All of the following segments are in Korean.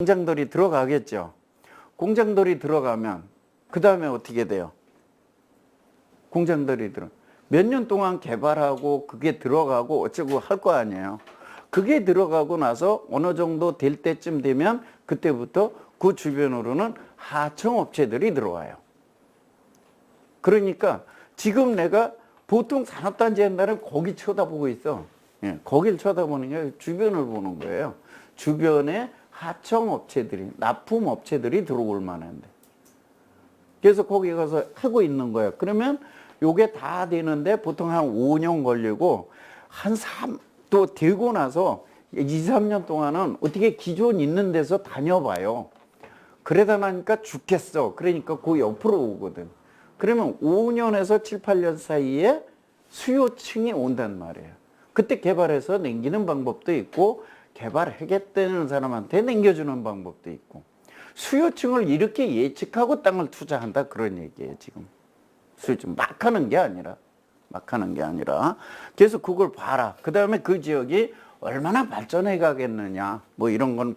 공장들이 들어가겠죠. 공장들이 들어가면 그 다음에 어떻게 돼요? 공장들이 몇 년 동안 개발하고 그게 들어가고 어쩌고 할 거 아니에요. 그게 들어가고 나서 어느 정도 될 때쯤 되면 그때부터 그 주변으로는 하청업체들이 들어와요. 그러니까 지금 내가 보통 산업단지 옛날에 거기 쳐다보고 있어. 예, 거길 쳐다보는 게 주변을 보는 거예요. 주변에 하청업체들이, 납품업체들이 들어올 만한데. 그래서 거기 가서 하고 있는 거예요. 그러면 요게 다 되는데 보통 한 5년 걸리고 또 되고 나서 2, 3년 동안은 어떻게 기존 있는 데서 다녀봐요. 그러다 나니까 죽겠어. 그러니까 그 옆으로 오거든. 그러면 5년에서 7, 8년 사이에 수요층이 온단 말이에요. 그때 개발해서 남기는 방법도 있고 개발하겠다는 사람한테 남겨주는 방법도 있고 수요층을 이렇게 예측하고 땅을 투자한다 그런 얘기예요. 지금 수요층 막 하는 게 아니라 그래서 그걸 봐라. 그 다음에 그 지역이 얼마나 발전해 가겠느냐 뭐 이런 건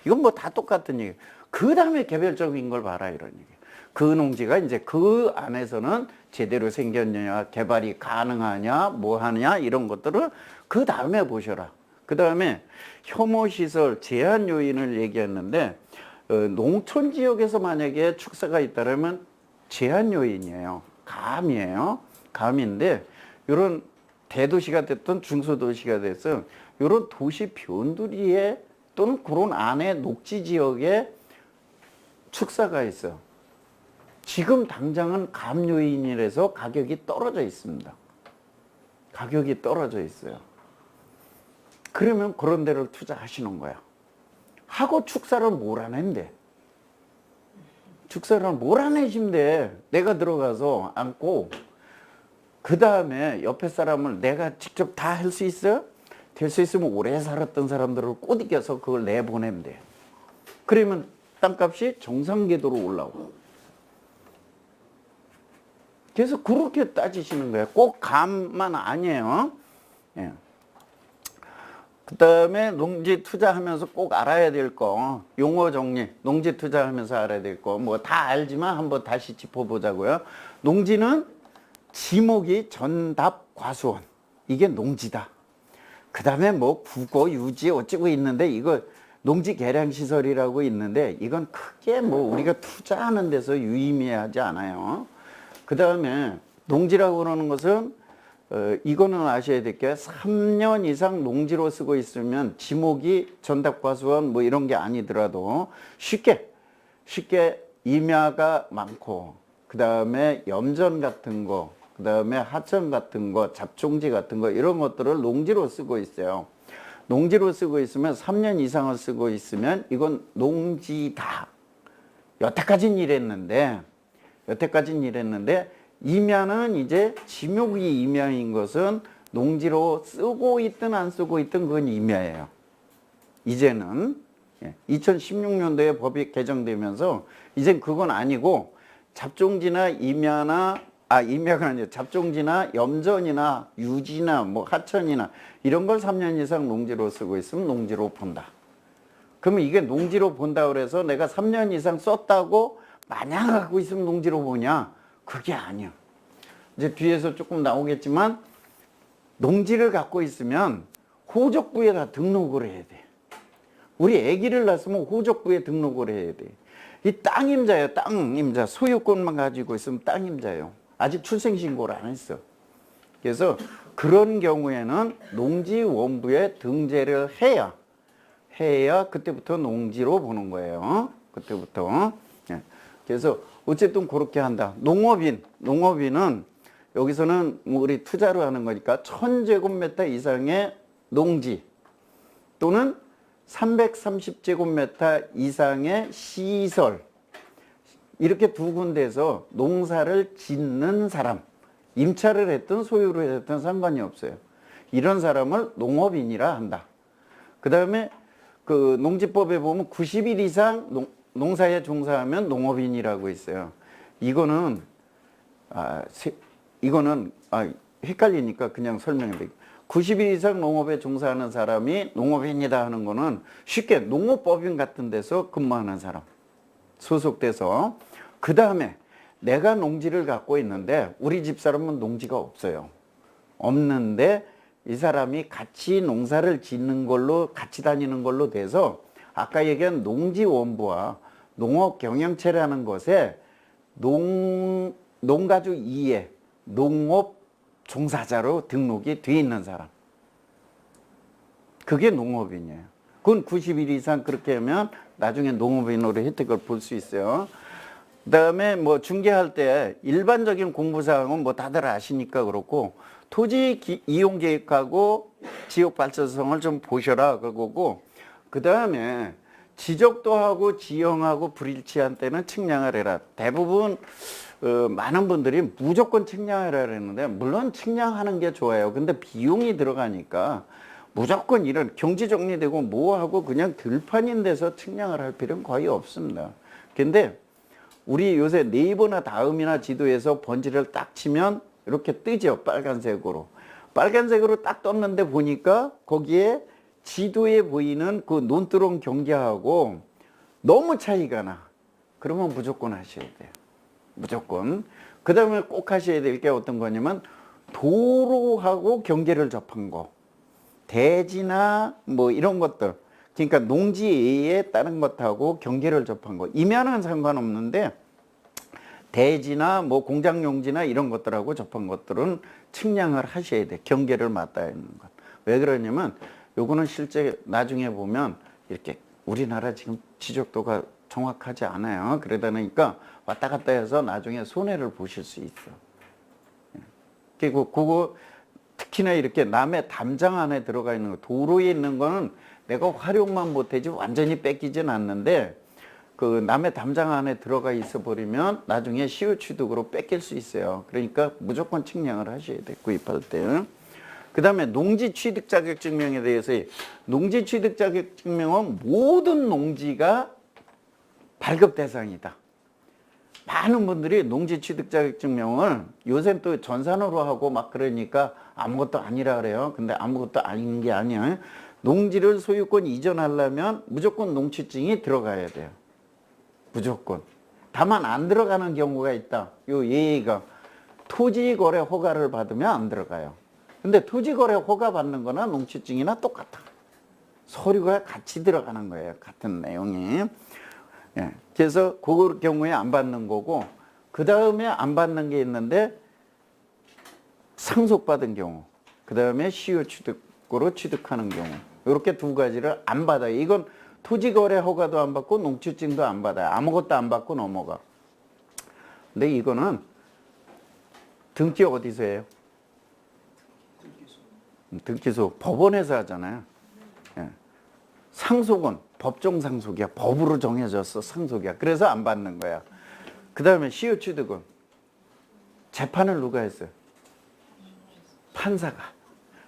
이건 뭐 다 똑같은 얘기. 그 다음에 개별적인 걸 봐라 이런 얘기. 그 농지가 이제 그 안에서는 제대로 생겼느냐, 개발이 가능하냐, 뭐 하냐 이런 것들을 그 다음에 보셔라. 그 다음에 혐오시설 제한 요인을 얘기했는데 농촌 지역에서 만약에 축사가 있다면 제한 요인이에요. 감이에요. 감인데 이런 대도시가 됐든 중소도시가 됐든 이런 도시 변두리에 또는 그런 안에 녹지 지역에 축사가 있어. 지금 당장은 감 요인이라서 가격이 떨어져 있습니다. 가격이 떨어져 있어요. 그러면 그런 데를 투자하시는 거야. 하고 축사를 몰아낸대. 축사를 몰아내시면 돼. 내가 들어가서 앉고 그 다음에 옆에 사람을 내가 직접 다 할 수 있어요? 될 수 있으면 오래 살았던 사람들을 꼬드겨서 그걸 내보내면 돼. 그러면 땅값이 정상궤도로 올라오고. 그래서 그렇게 따지시는 거예요. 꼭 감만 아니에요. 예. 그 다음에 농지 투자하면서 꼭 알아야 될 거, 용어 정리, 농지 투자하면서 알아야 될 거, 뭐 다 알지만 한번 다시 짚어보자고요. 농지는 지목이 전답 과수원, 이게 농지다. 그 다음에 뭐 국어, 유지 어쩌고 있는데 이거 농지 개량 시설이라고 있는데 이건 크게 뭐 우리가 투자하는 데서 유의미하지 않아요. 그 다음에 농지라고 그러는 것은 이거는 아셔야 될 게 3년 이상 농지로 쓰고 있으면 지목이 전답과수원 뭐 이런 게 아니더라도 쉽게 임야가 많고 그 다음에 염전 같은 거, 그 다음에 하천 같은 거, 잡종지 같은 거 이런 것들을 농지로 쓰고 있어요. 농지로 쓰고 있으면 3년 이상을 쓰고 있으면 이건 농지다. 여태까지는 이랬는데 임야는 이제 지목이 임야인 것은 농지로 쓰고 있든 안 쓰고 있든 그건 임야예요. 이제는 2016년도에 법이 개정되면서 이젠 그건 아니고 잡종지나 임야가 아니라 잡종지나 염전이나 유지나 뭐 하천이나 이런 걸 3년 이상 농지로 쓰고 있으면 농지로 본다. 그러면 이게 농지로 본다 그래서 내가 3년 이상 썼다고 마냥 갖고 있으면 농지로 보냐? 그게 아니야. 이제 뒤에서 조금 나오겠지만 농지를 갖고 있으면 호적부에다 등록을 해야 돼. 우리 아기를 낳았으면 호적부에 등록을 해야 돼. 이 땅임자예요. 땅임자. 소유권만 가지고 있으면 땅임자예요. 아직 출생신고를 안 했어. 그래서 그런 경우에는 농지원부에 등재를 해야 그때부터 농지로 보는 거예요. 그때부터. 그래서 어쨌든 그렇게 한다. 농업인은 여기서는 우리 투자로 하는 거니까 1000제곱미터 이상의 농지 또는 330제곱미터 이상의 시설 이렇게 두 군데에서 농사를 짓는 사람, 임차를 했든 소유를 했든 상관이 없어요. 이런 사람을 농업인이라 한다. 그 다음에 그 농지법에 보면 90일 이상 농사에 종사하면 농업인이라고 있어요. 이거는 헷갈리니까 그냥 설명해 드릴게요. 90일 이상 농업에 종사하는 사람이 농업인이다 하는 거는 쉽게 농업법인 같은 데서 근무하는 사람 소속돼서, 그 다음에 내가 농지를 갖고 있는데 우리 집사람은 농지가 없어요. 없는데 이 사람이 같이 농사를 짓는 걸로, 같이 다니는 걸로 돼서 아까 얘기한 농지원부와 농업경영체라는 것에 농가주 2에 농업 종사자로 등록이 돼 있는 사람, 그게 농업인이에요. 그건 90일 이상 그렇게 하면 나중에 농업인으로 혜택을 볼 수 있어요. 그 다음에 뭐 중개할 때 일반적인 공부사항은 뭐 다들 아시니까 그렇고, 토지 이용 계획하고 지역 발전성을 좀 보셔라 그거고, 그 다음에 지적도하고 지형하고 불일치한 때는 측량을 해라. 대부분 많은 분들이 무조건 측량하라 그랬는데, 물론 측량하는 게 좋아요. 근데 비용이 들어가니까 무조건 이런 경지 정리되고 뭐하고 그냥 들판인 데서 측량을 할 필요는 거의 없습니다. 근데 우리 요새 네이버나 다음이나 지도에서 번지를 딱 치면 이렇게 뜨죠. 빨간색으로. 빨간색으로 딱 떴는데 보니까 거기에 지도에 보이는 그 논두렁 경계하고 너무 차이가 나. 그러면 무조건 하셔야 돼요. 무조건. 그 다음에 꼭 하셔야 될 게 어떤 거냐면, 도로하고 경계를 접한 거, 대지나 뭐 이런 것들, 그러니까 농지에 따른 것하고 경계를 접한 거, 임야는 상관없는데 대지나 뭐 공장 용지나 이런 것들하고 접한 것들은 측량을 하셔야 돼. 경계를 맞닿아 있는 것. 왜 그러냐면 요거는 실제 나중에 보면 이렇게 우리나라 지금 지적도가 정확하지 않아요. 그러다 보니까 왔다 갔다 해서 나중에 손해를 보실 수 있어. 그리고 그거 특히나 이렇게 남의 담장 안에 들어가 있는 거, 도로에 있는 거는 내가 활용만 못하지 완전히 뺏기진 않는데, 그 남의 담장 안에 들어가 있어 버리면 나중에 시효 취득으로 뺏길 수 있어요. 그러니까 무조건 측량을 하셔야 돼, 구입할 때. 그 다음에 농지 취득 자격 증명에 대해서, 농지 취득 자격 증명은 모든 농지가 발급 대상이다. 많은 분들이 농지 취득 자격 증명을 요새 또 전산으로 하고 막 그러니까 아무것도 아니라 그래요. 근데 아무것도 아닌 게 아니야. 농지를 소유권 이전하려면 무조건 농취증이 들어가야 돼요. 무조건. 다만 안 들어가는 경우가 있다. 요 예의가, 토지거래 허가를 받으면 안 들어가요. 근데 토지거래 허가 받는 거나 농취증이나 똑같아. 서류가 같이 들어가는 거예요. 같은 내용이. 예. 그래서 그 경우에 안 받는 거고, 그 다음에 안 받는 게 있는데 상속받은 경우, 그 다음에 시효 취득으로 취득하는 경우, 이렇게 두 가지를 안 받아요. 이건 토지거래 허가도 안 받고 농취증도 안 받아요. 아무것도 안 받고 넘어가. 근데 이거는 등기 어디서 해요? 등기소. 법원에서 하잖아요. 예. 상속은 법정 상속이야. 법으로 정해졌어. 상속이야. 그래서 안 받는 거야. 그 다음에 시효 취득은 재판을 누가 했어요? 판사가.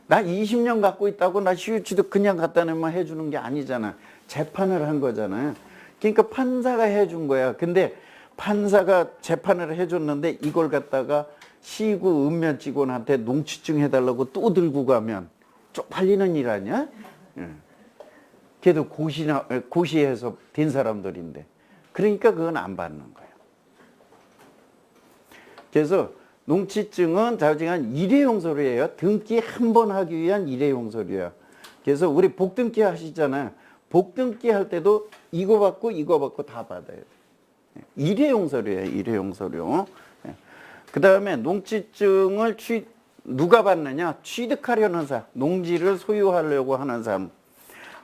나 20년 갖고 있다고 나 시효 취득 그냥 갖다 내면 해주는 게 아니잖아. 재판을 한 거잖아요. 그러니까 판사가 해준 거야. 근데 판사가 재판을 해줬는데 이걸 갖다가 시구 읍면 직원한테 농취증 해달라고 또 들고 가면 쪽팔리는 일 아니야? 걔도 고시해서 된 사람들인데. 그러니까 그건 안 받는 거예요. 그래서 농취증은 자우징한 일회용 서류예요. 등기 한 번 하기 위한 일회용 서류야. 그래서 우리 복등기 하시잖아요. 복등기 할 때도 이거 받고 다 받아야 돼. 일회용 서류예요. 일회용 서류. 그 다음에 농취증을 누가 받느냐? 취득하려는 사람, 농지를 소유하려고 하는 사람.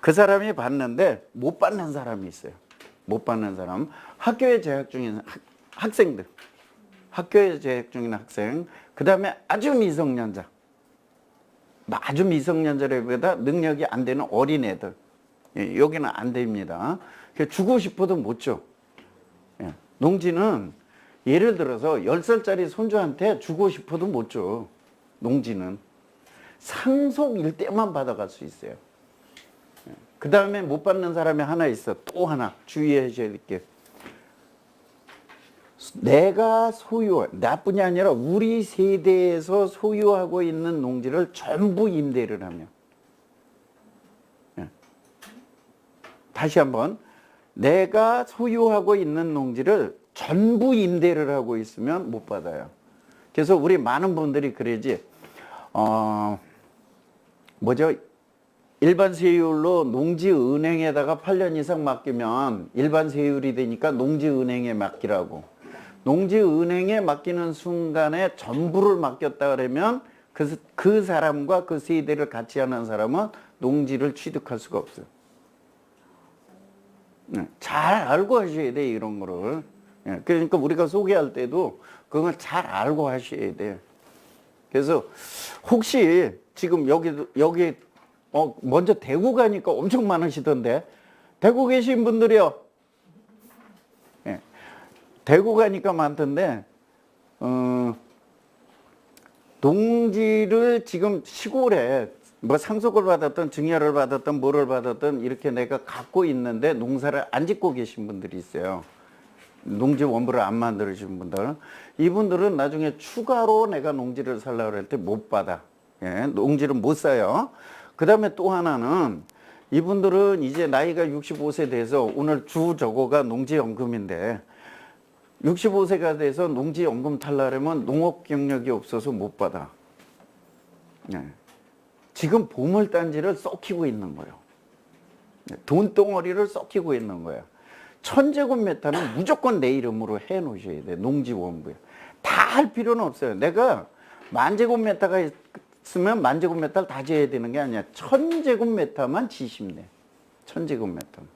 그 사람이 받는데 못 받는 사람이 있어요. 못 받는 사람. 학교에 재학 중인 학생들. 학교에 재학 중인 학생. 그 다음에 아주 미성년자. 아주 미성년자라기보다 능력이 안 되는 어린애들. 예, 여기는 안 됩니다. 주고 싶어도 못 줘. 예, 농지는 예를 들어서 10살짜리 손주한테 주고 싶어도 못 줘. 농지는. 상속일 때만 받아갈 수 있어요. 그 다음에 못 받는 사람이 하나 있어. 또 하나 주의하셔야 될 게. 내가 소유, 나뿐이 아니라 우리 세대에서 소유하고 있는 농지를 전부 임대를 하며. 다시 한번, 내가 소유하고 있는 농지를 전부 임대를 하고 있으면 못 받아요. 그래서 우리 많은 분들이 그러지, 일반 세율로 농지은행에다가 8년 이상 맡기면 일반 세율이 되니까 농지은행에 맡기라고. 농지은행에 맡기는 순간에 전부를 맡겼다 그러면 그 사람과 그 세대를 같이 하는 사람은 농지를 취득할 수가 없어요. 잘 알고 하셔야 돼, 이런 거를. 그러니까 우리가 소개할 때도 그걸 잘 알고 하셔야 돼. 그래서 혹시 지금 여기 먼저 대구 가니까 엄청 많으시던데, 대구 계신 분들이요. 대구 가니까 많던데, 농지를 지금 시골에 뭐 상속을 받았던 증여를 받았던 뭐를 받았던 이렇게 내가 갖고 있는데 농사를 안 짓고 계신 분들이 있어요. 농지 원부를 안 만들어주신 분들. 이분들은 나중에 추가로 내가 농지를 살려고 할 때 못 받아. 농지를 못 사요. 그 다음에 또 하나는 이분들은 이제 나이가 65세 돼서 오늘 주 저거가 농지연금인데 65세가 돼서 농지연금 탈라려면 농업 경력이 없어서 못 받아. 지금 보물단지를 썩히고 있는 거예요. 돈덩어리를 썩히고 있는 거예요. 1000제곱미터는 무조건 내 이름으로 해 놓으셔야 돼. 농지원부에. 다 할 필요는 없어요. 내가 10,000제곱미터가 있으면 10,000제곱미터를 다 지어야 되는 게 아니야. 1000제곱미터만 지시면 돼. 1000제곱미터.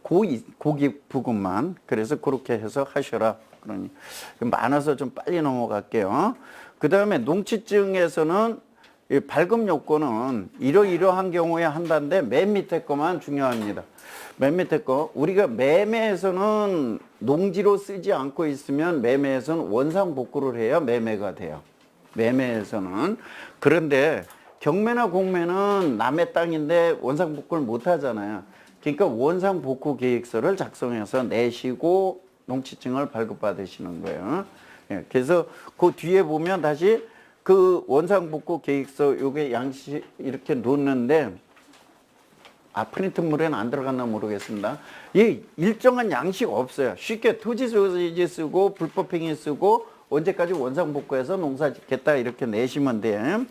고기 부분만. 그래서 그렇게 해서 하셔라. 그러니 많아서 좀 빨리 넘어갈게요. 그 다음에 농지증에서는 발급 요건은 이러이러한 경우에 한다는데 맨 밑에 거만 중요합니다. 맨 밑에 거, 우리가 매매에서는 농지로 쓰지 않고 있으면 매매에서는 원상복구를 해야 매매가 돼요. 매매에서는. 그런데 경매나 공매는 남의 땅인데 원상복구를 못 하잖아요. 그러니까 원상복구 계획서를 작성해서 내시고 농지증을 발급받으시는 거예요. 그래서 그 뒤에 보면 다시 그 원상복구 계획서 요게 양식 이렇게 놓는데 프린트물에는 안 들어갔나 모르겠습니다. 이 일정한 양식 없어요. 쉽게 토지 소유지 쓰고 불법행위 쓰고 언제까지 원상복구해서 농사 짓겠다 이렇게 내시면 돼.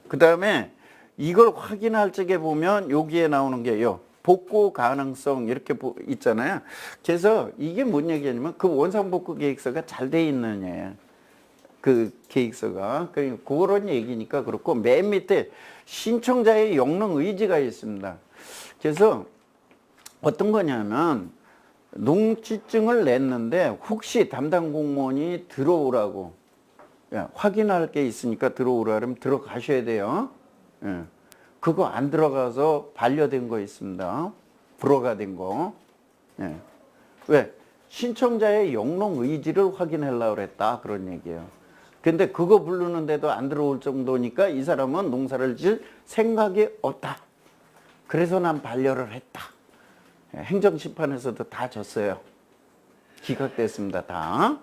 그 다음에 이걸 확인할 적에 보면 여기에 나오는 게요. 복구 가능성 이렇게 있잖아요. 그래서 이게 뭔 얘기냐면 그 원상복구 계획서가 잘 돼 있느냐. 그 계획서가. 그런 얘기니까 그렇고 맨 밑에 신청자의 영능 의지가 있습니다. 그래서 어떤 거냐면 농지증을 냈는데 혹시 담당 공무원이 들어오라고 확인할 게 있으니까 들어오라면 들어가셔야 돼요. 그거 안 들어가서 반려된 거 있습니다. 불허가 된 거. 왜? 신청자의 영능 의지를 확인하려고 그랬다. 그런 얘기예요. 근데 그거 부르는데도 안 들어올 정도니까 이 사람은 농사를 질 생각이 없다. 그래서 난 반려를 했다. 행정심판에서도 다 졌어요. 기각됐습니다. 다.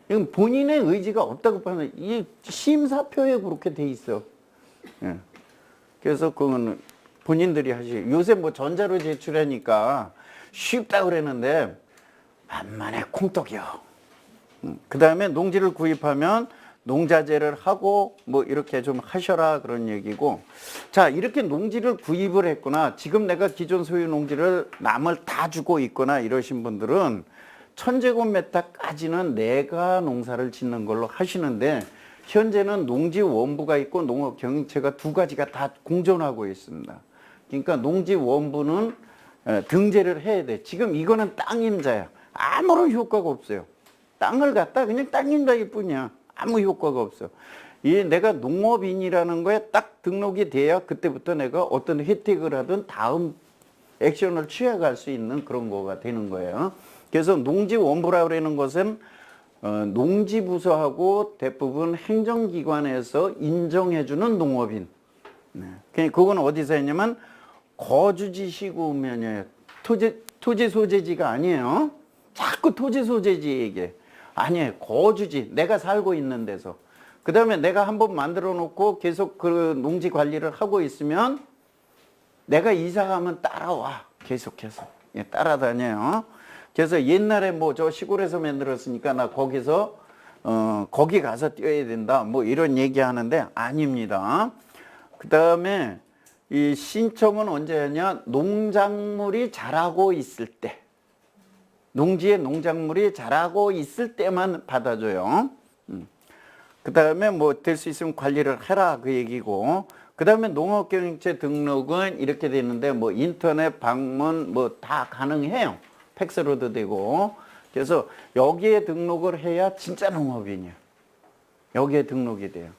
이건 본인의 의지가 없다고 봐는 이 심사표에 그렇게 돼 있어. 그래서 그거는 본인들이 하시. 요새 뭐 전자로 제출하니까 쉽다 그랬는데 만만해 콩떡이요. 그 다음에 농지를 구입하면 농자재를 하고 뭐 이렇게 좀 하셔라 그런 얘기고. 자, 이렇게 농지를 구입을 했구나. 지금 내가 기존 소유 농지를 남을 다 주고 있거나 이러신 분들은 1000제곱미터까지는 내가 농사를 짓는 걸로 하시는데 현재는 농지 원부가 있고 농업 경영체가 두 가지가 다 공존하고 있습니다. 그러니까 농지 원부는 등재를 해야 돼. 지금 이거는 땅임자야. 아무런 효과가 없어요. 땅을 갖다 그냥 땅임자일 뿐이야. 아무 효과가 없어. 이 내가 농업인이라는 거에 딱 등록이 돼야 그때부터 내가 어떤 혜택을 하든 다음 액션을 취해갈 수 있는 그런 거가 되는 거예요. 그래서 농지원부라고 그러는 것은 농지부서하고 대부분 행정기관에서 인정해주는 농업인. 그건 어디서 했냐면 거주지 시구면이에요. 토지 소재지가 아니에요. 자꾸 토지 소재지 얘기해. 아니, 거주지. 내가 살고 있는 데서. 그 다음에 내가 한번 만들어 놓고 계속 그 농지 관리를 하고 있으면 내가 이사 가면 따라와. 계속해서. 예, 따라다녀요. 그래서 옛날에 뭐 저 시골에서 만들었으니까 나 거기서 거기 가서 뛰어야 된다. 뭐 이런 얘기 하는데 아닙니다. 그 다음에 이 신청은 언제 하냐? 농작물이 자라고 있을 때. 농지에 농작물이 자라고 있을 때만 받아줘요. 그 다음에 뭐 될 수 있으면 관리를 해라 그 얘기고, 그 다음에 농업경영체 등록은 이렇게 돼 있는데 뭐 인터넷 방문 뭐 다 가능해요. 팩스로도 되고. 그래서 여기에 등록을 해야 진짜 농업인이야. 여기에 등록이 돼요.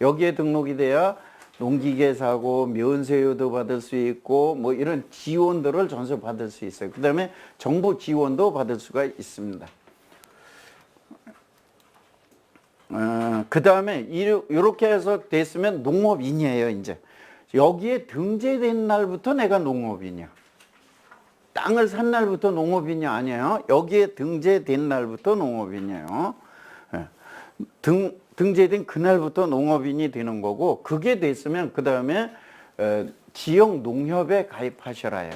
여기에 등록이 돼야 농기계 사고 면세유도 받을 수 있고 뭐 이런 지원들을 전수 받을 수 있어요. 그 다음에 정부 지원도 받을 수가 있습니다. 그 다음에 이렇게 해서 됐으면 농업인이에요. 이제 여기에 등재된 날부터 내가 농업인이야. 땅을 산 날부터 농업인이 아니에요. 여기에 등재된 날부터 농업인이에요. 등재된 그날부터 농업인이 되는 거고, 그게 됐으면 그 다음에 지역 농협에 가입하셔라 해요.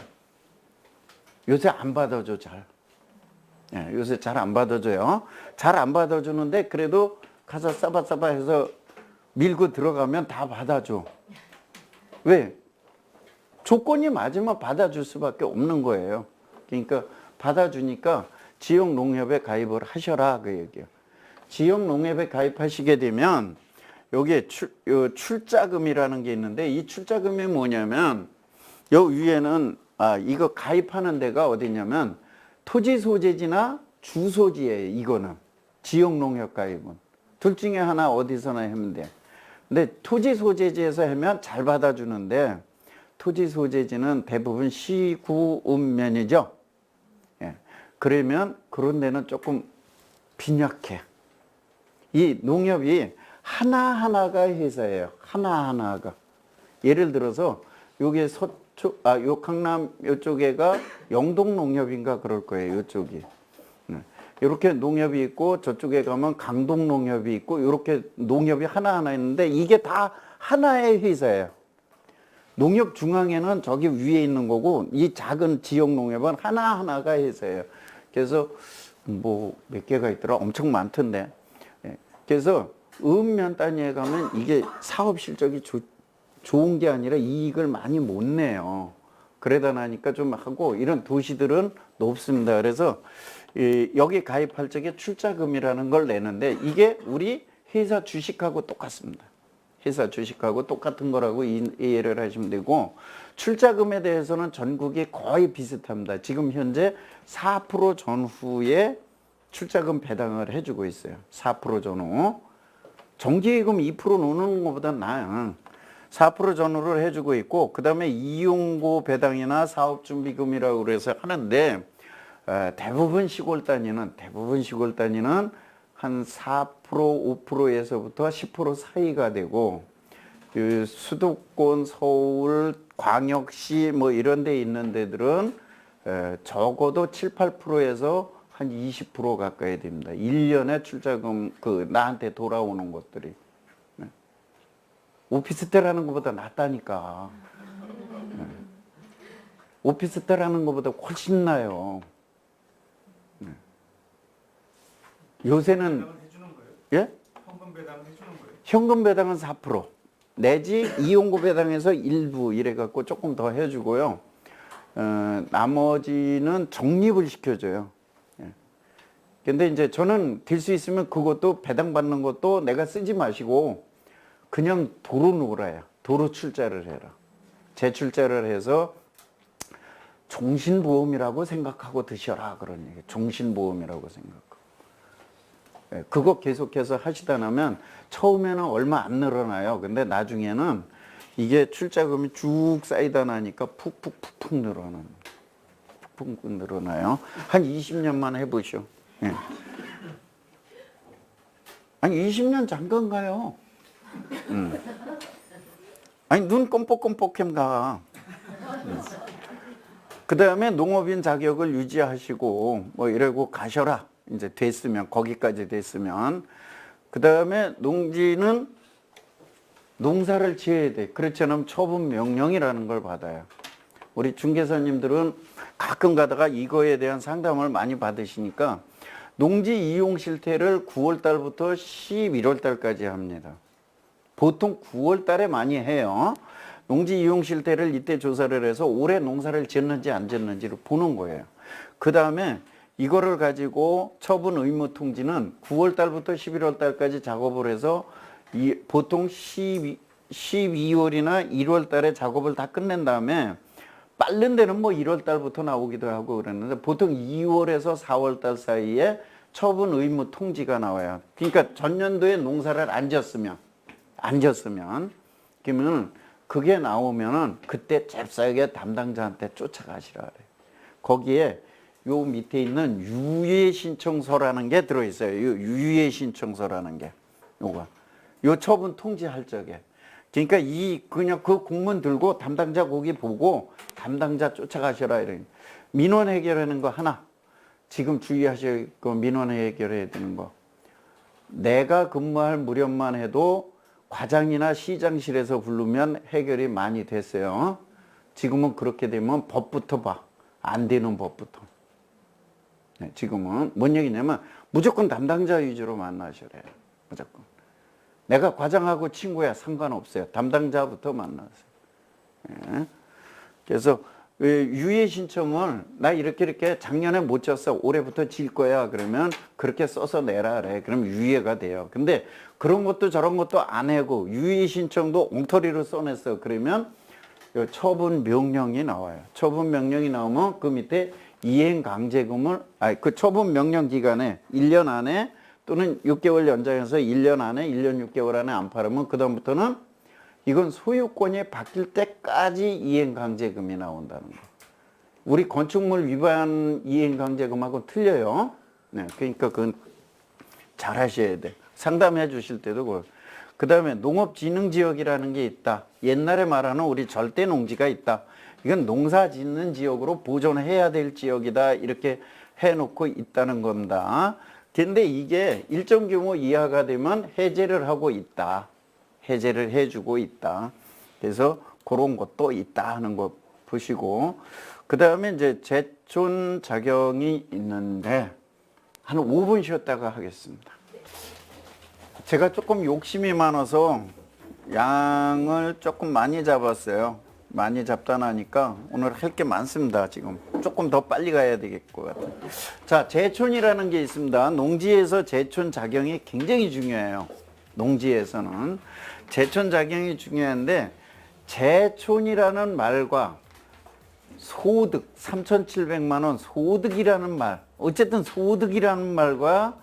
요새 안 받아줘 잘. 요새 잘 안 받아줘요. 잘 안 받아주는데 그래도 가서 싸바싸바 해서 밀고 들어가면 다 받아줘. 왜? 조건이 맞으면 받아줄 수밖에 없는 거예요. 그러니까 받아주니까 지역 농협에 가입을 하셔라 그 얘기예요. 지역 농협에 가입하시게 되면 여기에 출자금이라는 게 있는데, 이 출자금이 뭐냐면 여 위에는 이거 가입하는 데가 어디냐면 토지 소재지나 주소지예요. 이거는 지역 농협 가입은 둘 중에 하나 어디서나 하면 돼. 근데 토지 소재지에서 하면 잘 받아주는데, 토지 소재지는 대부분 시구읍면이죠. 예. 그러면 그런 데는 조금 빈약해. 이 농협이 하나하나가 회사예요. 하나하나가. 예를 들어서 여기 요 강남 요쪽에가 영동농협인가 그럴 거예요. 요쪽이. 이렇게 농협이 있고 저쪽에 가면 강동농협이 있고 이렇게 농협이 하나하나 있는데 이게 다 하나의 회사예요. 농협 중앙에는 저기 위에 있는 거고 이 작은 지역 농협은 하나하나가 회사예요. 그래서 뭐 몇 개가 있더라? 엄청 많던데. 그래서 읍면 단위에 가면 이게 사업 실적이 좋은 게 아니라 이익을 많이 못 내요. 그러다 나니까 좀 하고, 이런 도시들은 높습니다. 그래서 여기 가입할 적에 출자금이라는 걸 내는데 이게 우리 회사 주식하고 똑같습니다. 회사 주식하고 똑같은 거라고 이해를 하시면 되고, 출자금에 대해서는 전국이 거의 비슷합니다. 지금 현재 4% 전후에 출자금 배당을 해주고 있어요. 4% 전후. 정기예금 2% 놓는 것보다 나아요. 4% 전후를 해주고 있고, 그 다음에 이용고 배당이나 사업준비금이라고 그래서 하는데, 대부분 시골 단위는 한 4%, 5%에서부터 10% 사이가 되고, 그 수도권, 서울, 광역시 뭐 이런 데 있는 데들은 적어도 7, 8%에서 한 20% 가까이 됩니다. 1년에 출자금 나한테 돌아오는 것들이. 오피스텔 하는 것보다 낫다니까. 오피스텔 하는 것보다 훨씬 나요. 요새는 예? 현금 배당 해주는 거예요? 현금 배당은 4% 내지 이용고 배당에서 일부 이래 갖고 조금 더 해주고요. 나머지는 적립을 시켜줘요. 근데 이제 저는 될 수 있으면 그것도 배당받는 것도 내가 쓰지 마시고 그냥 도로 놓으라요. 도로 출자를 해라. 재출자를 해서 종신보험이라고 생각하고 드셔라 그런 얘기. 종신보험이라고 생각하고. 그거 계속해서 하시다 나면 처음에는 얼마 안 늘어나요. 근데 나중에는 이게 출자금이 쭉 쌓이다 나니까 푹푹 늘어나요. 푹푹 늘어나요. 한 20년만 해보시오. 예. 아니 20년 잠깐 가요. 아니 눈 껌뻑껌뻑해 가. 그 다음에 농업인 자격을 유지하시고 뭐 이러고 가셔라. 이제 됐으면, 거기까지 됐으면. 그 다음에 농지는 농사를 지어야 돼. 그렇지 않으면 처분 명령이라는 걸 받아요. 우리 중개사님들은 가끔 가다가 이거에 대한 상담을 많이 받으시니까 농지 이용 실태를 9월 달부터 11월 달까지 합니다. 보통 9월 달에 많이 해요. 농지 이용 실태를 이때 조사를 해서 올해 농사를 지었는지 안 지었는지를 보는 거예요. 그 다음에 이거를 가지고 처분 의무 통지는 9월 달부터 11월 달까지 작업을 해서 보통 12월이나 1월 달에 작업을 다 끝낸 다음에 빠른 데는 뭐 1월 달부터 나오기도 하고 그랬는데 보통 2월에서 4월 달 사이에 처분 의무 통지가 나와요. 그러니까 전년도에 농사를 안 지었으면 그러면 그게 나오면은 그때 잽싸게 담당자한테 쫓아가시라 그래요. 거기에 요 밑에 있는 유예 신청서라는 게 들어있어요. 유예 신청서라는 게 요 처분 통지할 적에. 그러니까 그냥 그 공문 들고 담당자 거기 보고 담당자 쫓아가셔라 이래. 민원 해결하는 거 하나. 지금 주의하실 거 민원 해결해야 되는 거. 내가 근무할 무렵만 해도 과장이나 시장실에서 부르면 해결이 많이 됐어요. 지금은 그렇게 되면 법부터 봐. 안 되는 법부터. 네, 지금은 뭔 얘기냐면 무조건 담당자 위주로 만나셔야 해요. 무조건. 내가 과장하고 친구야 상관없어요. 담당자부터 만나세요. 네. 그래서 유예 신청을 나 이렇게 작년에 못 졌어. 올해부터 질 거야. 그러면 그렇게 써서 내라 그래. 그럼 유예가 돼요. 근데 그런 것도 저런 것도 안 하고 유예 신청도 엉터리로 써냈어. 그러면 처분 명령이 나와요. 처분 명령이 나오면 그 밑에 이행 강제금을 그 처분 명령 기간에 1년 안에 또는 6개월 연장해서 1년 안에 1년 6개월 안에 안 팔으면 그다음부터는 이건 소유권이 바뀔 때까지 이행강제금이 나온다는 거. 우리 건축물 위반 이행강제금하고 틀려요. 네, 그러니까 그건 잘 하셔야 돼. 상담해 주실 때도 그 다음에 농업진흥지역이라는 게 있다. 옛날에 말하는 우리 절대농지가 있다. 이건 농사 짓는 지역으로 보존해야 될 지역이다. 이렇게 해놓고 있다는 겁니다. 근데 이게 일정 규모 이하가 되면 해제를 하고 있다. 해제를 해주고 있다. 그래서 그런 것도 있다 하는 거 보시고, 그 다음에 이제 제촌 작용이 있는데 한 5분 쉬었다가 하겠습니다. 제가 조금 욕심이 많아서 양을 조금 많이 잡았어요. 많이 잡다 나니까 오늘 할 게 많습니다. 지금 조금 더 빨리 가야 될 것 같아요. 자, 제촌이라는 게 있습니다. 농지에서 제촌 작용이 굉장히 중요해요. 농지에서는 제촌 작용이 중요한데, 제촌이라는 말과 소득 3,700만 원 소득이라는 말, 어쨌든 소득이라는 말과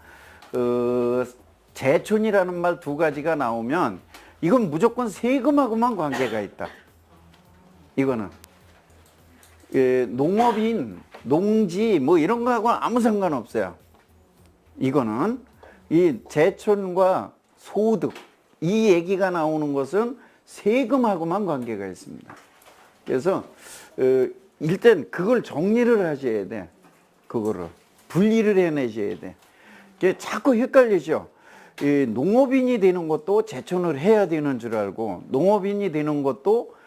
제촌이라는 말 두 가지가 나오면 이건 무조건 세금하고만 관계가 있다. 이거는 농업인, 농지 뭐 이런 거하고는 아무 상관없어요. 이거는 이 제촌과 소득 이 얘기가 나오는 것은 세금하고만 관계가 있습니다. 그래서 일단 그걸 정리를 하셔야 돼. 그거를 분리를 해내셔야 돼. 자꾸 헷갈리죠. 농업인이 되는 것도 제촌을 해야 되는 줄 알고, 농업인이 되는 것도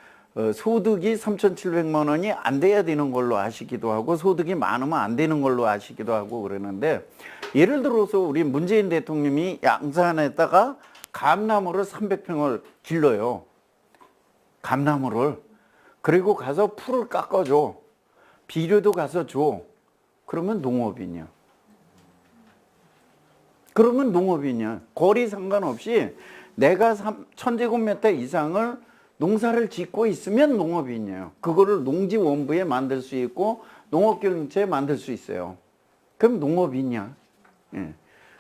소득이 3,700만 원이 안 돼야 되는 걸로 아시기도 하고, 소득이 많으면 안 되는 걸로 아시기도 하고 그러는데, 예를 들어서 우리 문재인 대통령이 양산에다가 감나무를 300평을 길러요. 감나무를. 그리고 가서 풀을 깎아줘. 비료도 가서 줘. 그러면 농업인이야. 그러면 농업인이야. 거리 상관없이 내가 1,000제곱미터 이상을 농사를 짓고 있으면 농업인이에요. 그거를 농지원부에 만들 수 있고 농업경영처에 만들 수 있어요. 그럼 농업인이야. 예.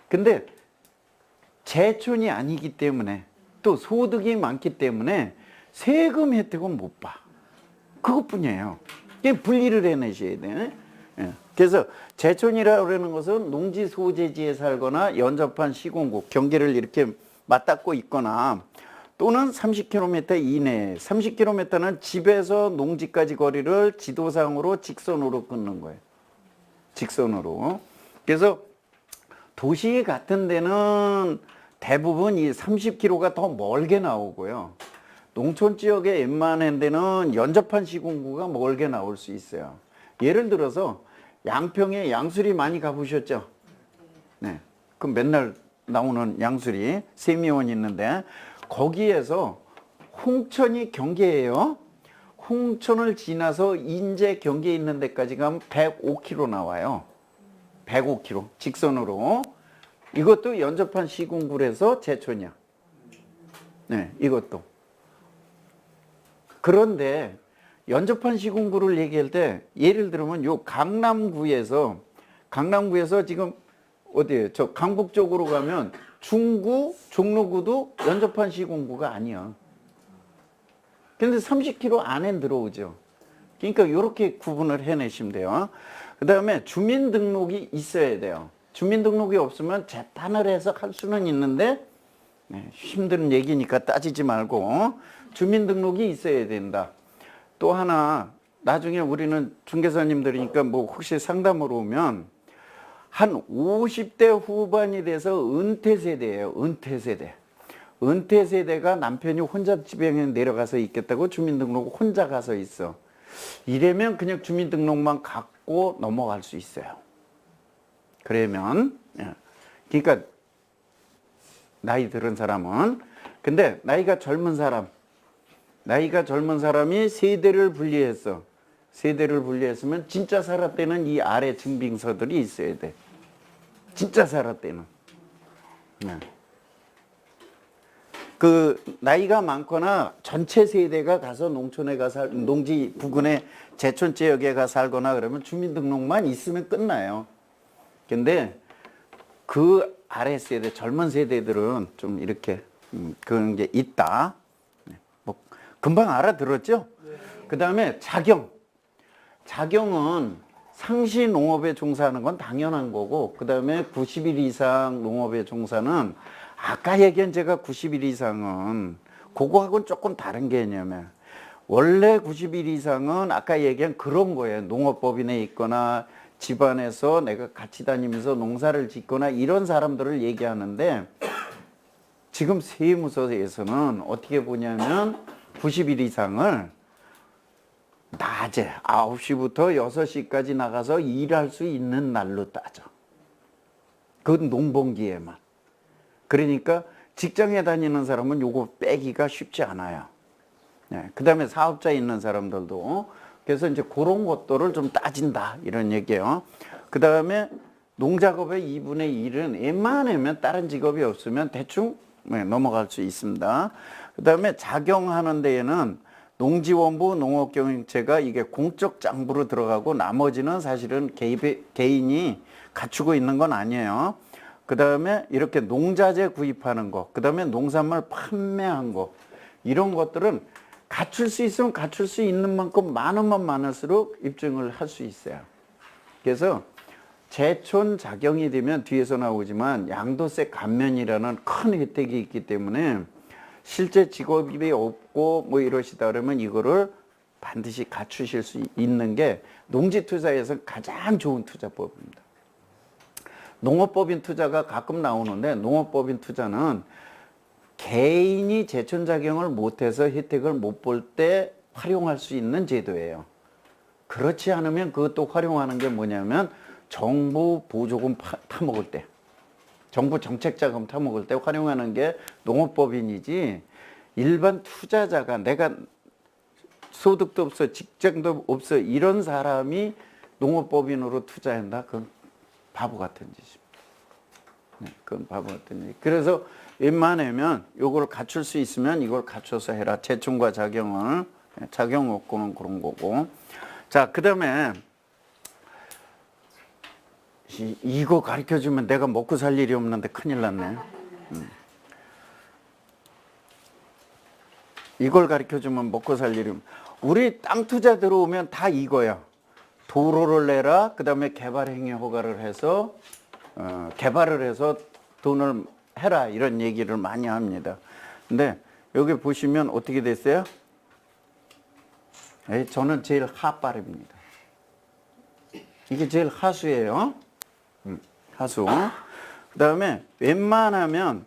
근데 제촌이 아니기 때문에, 또 소득이 많기 때문에 세금 혜택은 못 봐. 그것뿐이에요. 분리를 해내셔야 돼. 예. 그래서 제촌이라고 하는 것은 농지 소재지에 살거나 연접한 시공국, 경계를 이렇게 맞닿고 있거나 또는 30km 이내. 30km는 집에서 농지까지 거리를 지도상으로 직선으로 끊는 거예요. 직선으로. 그래서 도시 같은 데는 대부분 이 30km가 더 멀게 나오고요. 농촌 지역의 웬만한 데는 연접한 시군구가 멀게 나올 수 있어요. 예를 들어서 양평에 양수리 많이 가보셨죠? 네. 그럼 맨날 나오는 양수리, 세미원 있는데 거기에서 홍천이 경계예요. 홍천을 지나서 인제 경계에 있는 데까지 가면 105km 나와요. 105km 직선으로. 이것도 연접한 시군구에서 제촌이야. 네, 이것도. 그런데 연접한 시군구를 얘기할 때 예를 들면 요 강남구에서 지금 어디에요? 저 강북 쪽으로 가면 중구, 종로구도 연접한 시군구가 아니야. 근데 30km 안에 들어오죠. 그러니까 이렇게 구분을 해내시면 돼요. 그 다음에 주민등록이 있어야 돼요. 주민등록이 없으면 재판을 해서 할 수는 있는데 힘든 얘기니까 따지지 말고 주민등록이 있어야 된다. 또 하나 나중에 우리는 중개사님들이니까 뭐 혹시 상담으로 오면 한 50대 후반이 돼서 은퇴 세대예요. 은퇴 세대. 은퇴 세대가 남편이 혼자 집에 내려가서 있겠다고 주민등록 혼자 가서 있어. 이러면 그냥 주민등록만 갖고 넘어갈 수 있어요. 그러면 그러니까 나이 들은 사람은 근데 나이가 젊은 사람이 세대를 분리했어. 세대를 분리했으면 진짜 살았다는 이 아래 증빙서들이 있어야 돼. 진짜 살았다는. 그 나이가 많거나 전체 세대가 가서 농촌에 농지 부근에 제촌 지역에 가 살거나 그러면 주민등록만 있으면 끝나요. 근데 그 아래 세대, 젊은 세대들은 좀 이렇게 그런 게 있다. 뭐 금방 알아들었죠? 그 다음에 자경은 상시 농업에 종사하는 건 당연한 거고, 그 다음에 90일 이상 농업에 종사는 아까 얘기한 제가 90일 이상은 그거하고는 조금 다른 개념이에요. 원래 90일 이상은 아까 얘기한 그런 거예요. 농업법인에 있거나 집안에서 내가 같이 다니면서 농사를 짓거나 이런 사람들을 얘기하는데 지금 세무서에서는 어떻게 보냐면 90일 이상을 낮에 9시부터 6시까지 나가서 일할 수 있는 날로 따져. 그건 농번기에만. 그러니까 직장에 다니는 사람은 요거 빼기가 쉽지 않아요. 네. 그 다음에 사업자 있는 사람들도 그래서 이제 그런 것들을 좀 따진다 이런 얘기예요. 그 다음에 농작업의 2분의 1은 웬만하면 다른 직업이 없으면 대충 넘어갈 수 있습니다. 그 다음에 작용하는 데에는 농지원부 농업경영체가 이게 공적 장부로 들어가고 나머지는 사실은 개인이 갖추고 있는 건 아니에요. 그 다음에 이렇게 농자재 구입하는 거, 그 다음에 농산물 판매한 거, 이런 것들은 갖출 수 있으면 갖출 수 있는 만큼 많으면 많을수록 입증을 할 수 있어요. 그래서 제촌 작용이 되면 뒤에서 나오지만 양도세 감면이라는 큰 혜택이 있기 때문에 실제 직업이 없고 뭐 이러시다 그러면 이거를 반드시 갖추실 수 있는 게 농지 투자에서 가장 좋은 투자법입니다. 농업법인 투자가 가끔 나오는데 농업법인 투자는 개인이 제촌작용을 못해서 혜택을 못 볼 때 활용할 수 있는 제도예요. 그렇지 않으면 그것도 활용하는 게 뭐냐면 정부 보조금 타먹을 때, 정부 정책자금 타먹을 때 활용하는 게 농업법인이지 일반 투자자가 내가 소득도 없어 직장도 없어 이런 사람이 농업법인으로 투자한다? 그건 바보 같은 짓입니다. 네, 그건 바보 같은 짓. 그래서 웬만하면 요걸 갖출 수 있으면 이걸 갖춰서 해라. 제촌과 작용을. 작용 없고는 그런 거고. 자, 그 다음에 이거 가르쳐주면 내가 먹고 살 일이 없는데 큰일 났네. 이걸 가르쳐주면 먹고 살 일이 우리 땅 투자 들어오면 다 이거야. 도로를 내라. 그 다음에 개발행위 허가를 해서 개발을 해서 돈을 해라. 이런 얘기를 많이 합니다. 근데 여기 보시면 어떻게 됐어요? 저는 제일 하 발음입니다. 이게 제일 하수예요. 하수. 그 다음에 웬만하면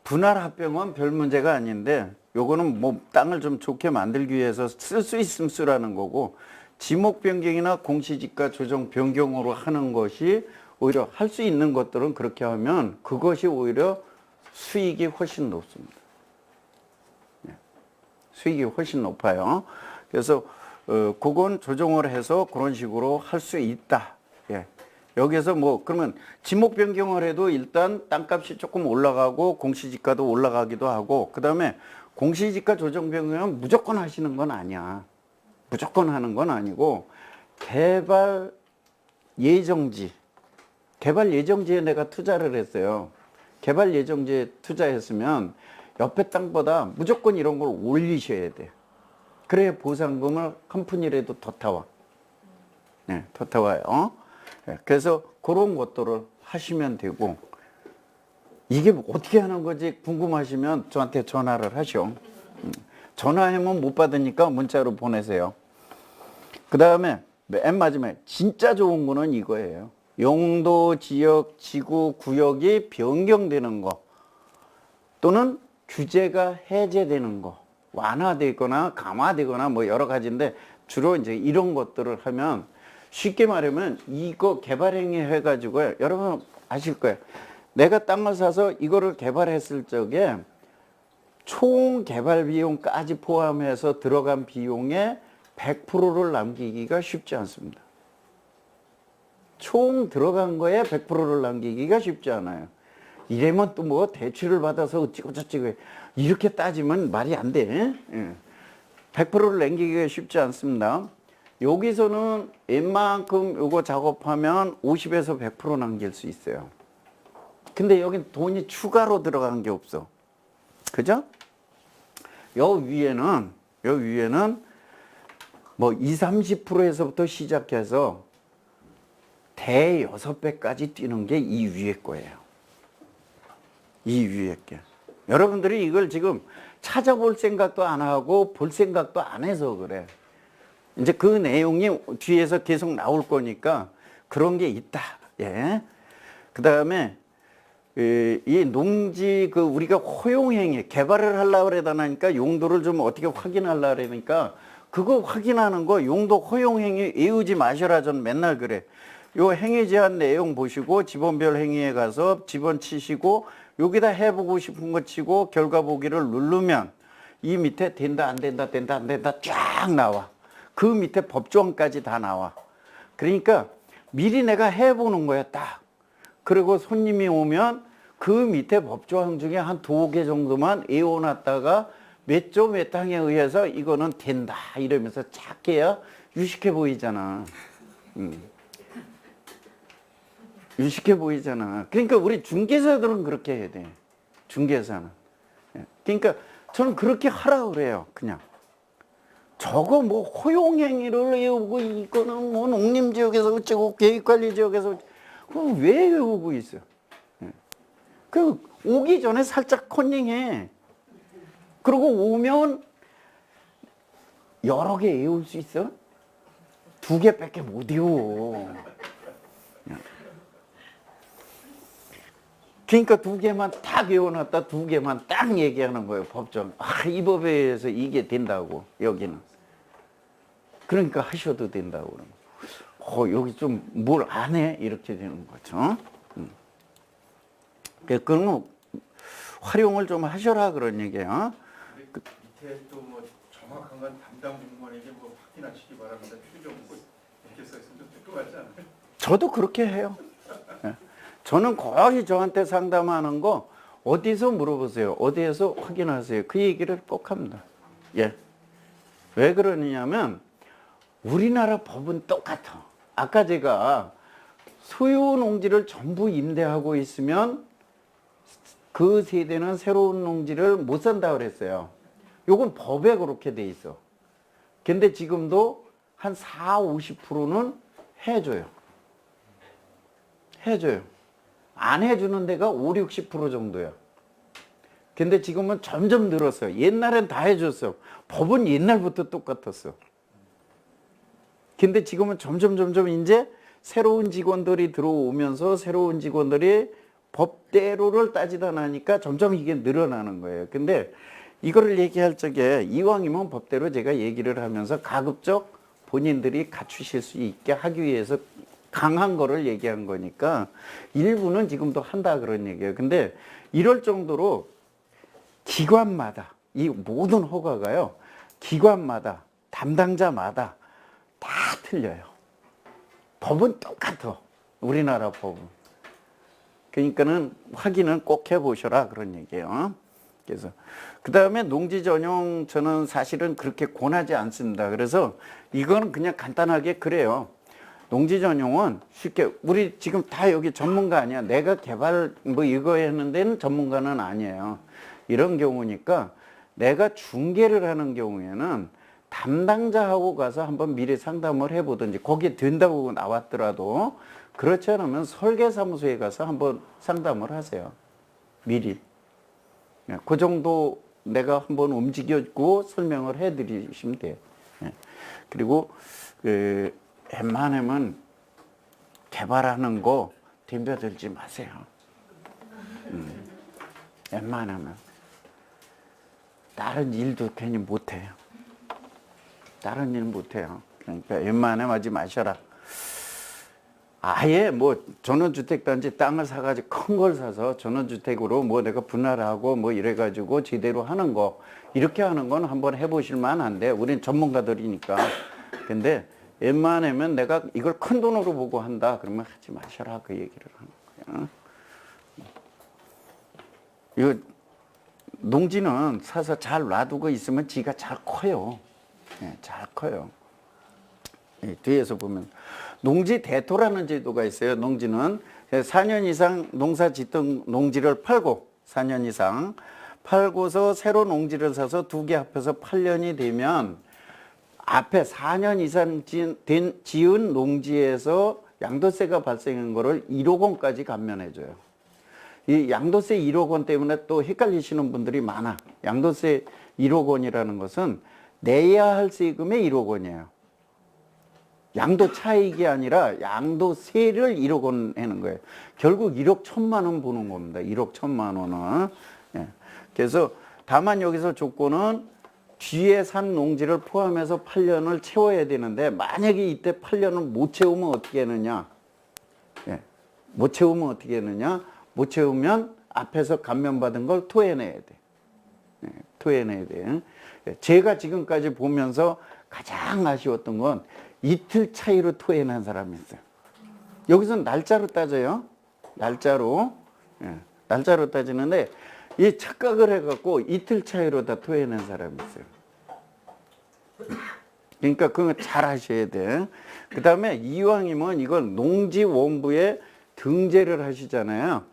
분할 합병은 별 문제가 아닌데 요거는 뭐 땅을 좀 좋게 만들기 위해서 쓸 수 있으면 쓰라는 거고, 지목 변경이나 공시지가 조정 변경으로 하는 것이 오히려 할 수 있는 것들은 그렇게 하면 그것이 오히려 수익이 훨씬 높습니다. 수익이 훨씬 높아요. 그래서 그건 조정을 해서 그런 식으로 할 수 있다. 예. 여기서 뭐 그러면 지목 변경을 해도 일단 땅값이 조금 올라가고 공시지가도 올라가기도 하고, 그다음에 공시지가 조정 변경은 무조건 하시는 건 아니야. 무조건 하는 건 아니고 개발 예정지에 내가 투자를 했어요. 개발 예정지에 투자했으면 옆에 땅보다 무조건 이런 걸 올리셔야 돼. 그래야 보상금을 한 푼이라도 더 타와. 네, 더 타와요. 네, 그래서 그런 것들을 하시면 되고, 이게 어떻게 하는 건지 궁금하시면 저한테 전화를 하셔. 전화하면 못 받으니까 문자로 보내세요. 그 다음에 맨 마지막에 진짜 좋은 거는 이거예요. 용도, 지역, 지구, 구역이 변경되는 거, 또는 규제가 해제되는 거, 완화되거나 강화되거나 뭐 여러 가지인데, 주로 이제 이런 것들을 하면, 쉽게 말하면 이거 개발행위 해가지고요, 여러분 아실 거예요. 내가 땅을 사서 이거를 개발했을 적에 총 개발 비용까지 포함해서 들어간 비용의 100%를 남기기가 쉽지 않습니다. 총 들어간 거에 100%를 남기기가 쉽지 않아요. 이래면 또 뭐 대출을 받아서 어찌고 저찌고 이렇게 따지면 말이 안 돼. 100%를 남기기가 쉽지 않습니다. 여기서는 웬만큼 요거 작업하면 50에서 100% 남길 수 있어요. 근데 여긴 돈이 추가로 들어간 게 없어. 그죠? 요 위에는 뭐 20, 30%에서부터 시작해서 대 6배까지 뛰는 게 이 위에 거예요. 이 위에 게. 여러분들이 이걸 지금 찾아볼 생각도 안 하고 볼 생각도 안 해서 그래. 이제 그 내용이 뒤에서 계속 나올 거니까 그런 게 있다. 예. 그 다음에 이 농지 우리가 허용행위 개발을 하려고 그러다니까 용도를 좀 어떻게 확인하려고 그러니까 그거 확인하는 거 용도 허용행위 외우지 마셔라. 전 맨날 그래. 요 행위 제한 내용 보시고 지번별 행위에 가서 지번 치시고 여기다 해보고 싶은 거 치고 결과 보기를 누르면 이 밑에 된다 안 된다 된다 안 된다 쫙 나와. 그 밑에 법조항까지 다 나와. 그러니까 미리 내가 해보는 거야 딱. 그리고 손님이 오면 그 밑에 법조항 중에 한 2개 정도만 외워놨다가 몇 조 몇 항에 의해서 이거는 된다 이러면서 작게야 유식해 보이잖아. 유식해 보이잖아. 그러니까 우리 중개사들은 그렇게 해야 돼. 중개사는. 그러니까 저는 그렇게 하라고 그래요. 그냥. 저거 뭐 허용행위를 외우고 이거는 뭐 농림지역에서 어쩌고 계획관리지역에서 왜 외우고 있어? 그 오기 전에 살짝 컨닝해. 그리고 오면 여러 개 외울 수 있어? 2개밖에 못 외워. 그러니까 2개만 딱 외워놨다 2개만 딱 얘기하는 거예요. 법정. 이 법에 의해서 이게 된다고 여기는. 그러니까 하셔도 된다고 그러는 여기 좀 뭘 안 해? 이렇게 되는 거죠. 그런 거 활용을 좀 하셔라 그런 얘기예요. 밑에 또 뭐 정확한 건 담당 공무원에게 뭐 확인하시기 바랍니다. 추정 뭐 이렇게 써있으면 좀 뜨끔하지 않아요? 저도 그렇게 해요. 저는 거의 저한테 상담하는 거 어디서 물어보세요. 어디에서 확인하세요. 그 얘기를 꼭 합니다. 예. 왜 그러느냐면 우리나라 법은 똑같아. 아까 제가 소유 농지를 전부 임대하고 있으면 그 세대는 새로운 농지를 못 산다 그랬어요. 요건 법에 그렇게 돼 있어. 근데 지금도 한 4, 50%는 해줘요. 해줘요. 안 해주는 데가 5, 60% 정도야. 근데 지금은 점점 늘었어요. 옛날엔 다 해줬어. 법은 옛날부터 똑같았어. 근데 지금은 점점 이제 새로운 직원들이 들어오면서 새로운 직원들이 법대로를 따지다 나니까 점점 이게 늘어나는 거예요. 근데 이거를 얘기할 적에 이왕이면 법대로 제가 얘기를 하면서 가급적 본인들이 갖추실 수 있게 하기 위해서 강한 거를 얘기한 거니까 일부는 지금도 한다 그런 얘기예요. 근데 이럴 정도로 기관마다 이 모든 허가가요. 기관마다 담당자마다 다 틀려요. 법은 똑같아. 우리나라 법은. 그러니까는 확인은 꼭 해보셔라 그런 얘기예요. 그래서 그 다음에 농지 전용 저는 사실은 그렇게 권하지 않습니다. 그래서 이거는 그냥 간단하게 그래요. 농지 전용은 쉽게 우리 지금 다 여기 전문가 아니야. 내가 개발 뭐 이거 했는 데는 전문가는 아니에요. 이런 경우니까 내가 중개를 하는 경우에는 담당자하고 가서 한번 미리 상담을 해보든지 거기에 된다고 나왔더라도 그렇지 않으면 설계사무소에 가서 한번 상담을 하세요. 미리. 그 정도 내가 한번 움직여주고 설명을 해드리시면 돼요. 그리고 웬만하면 개발하는 거 덤벼들지 마세요. 웬만하면. 다른 일도 괜히 못해요. 다른 일 못해요. 그러니까 웬만하면 하지 마셔라. 아예 뭐 전원주택단지 땅을 사가지고 큰 걸 사서 전원주택으로 뭐 내가 분할하고 뭐 이래가지고 제대로 하는 거 이렇게 하는 건 한번 해보실 만한데 우린 전문가들이니까. 근데 웬만하면 내가 이걸 큰 돈으로 보고 한다 그러면 하지 마셔라 그 얘기를 하는 거예요. 이거 농지는 사서 잘 놔두고 있으면 지가 잘 커요. 잘 커요. 뒤에서 보면 농지 대토라는 제도가 있어요. 농지는 4년 이상 농사 짓던 농지를 팔고 4년 이상 팔고서 새로 농지를 사서 두 개 합해서 8년이 되면 앞에 4년 이상 지은 농지에서 양도세가 발생한 거를 1억 원까지 감면해 줘요. 이 양도세 1억 원 때문에 또 헷갈리시는 분들이 많아. 양도세 1억 원이라는 것은 내야 할 세금의 1억 원이에요. 양도 차익이 아니라 양도세를 1억 원 하는 거예요. 결국 1억 1천만 원 보는 겁니다. 1억 1천만 원은. 그래서 다만 여기서 조건은 뒤에 산 농지를 포함해서 8년을 채워야 되는데 만약에 이때 8년을 못 채우면 어떻게 하느냐? 못 채우면 어떻게 하느냐? 못 채우면 앞에서 감면받은 걸 토해내야 돼. 토해내야 돼. 제가 지금까지 보면서 가장 아쉬웠던 건 이틀 차이로 토해낸 사람이 있어요. 여기서 날짜로 따져요. 날짜로. 날짜로 따지는데 이 착각을 해갖고 이틀 차이로 다 토해낸 사람이 있어요. 그러니까 그거 잘 하셔야 돼. 그 다음에 이왕이면 이걸 농지원부에 등재를 하시잖아요.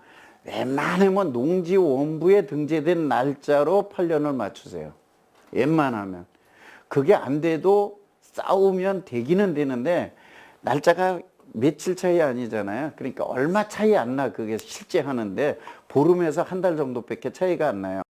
웬만하면 농지원부에 등재된 날짜로 8년을 맞추세요. 웬만하면. 그게 안 돼도 싸우면 되기는 되는데 날짜가 며칠 차이 아니잖아요. 그러니까 얼마 차이 안 나. 그게 실제 하는데 보름에서 한 달 정도밖에 차이가 안 나요.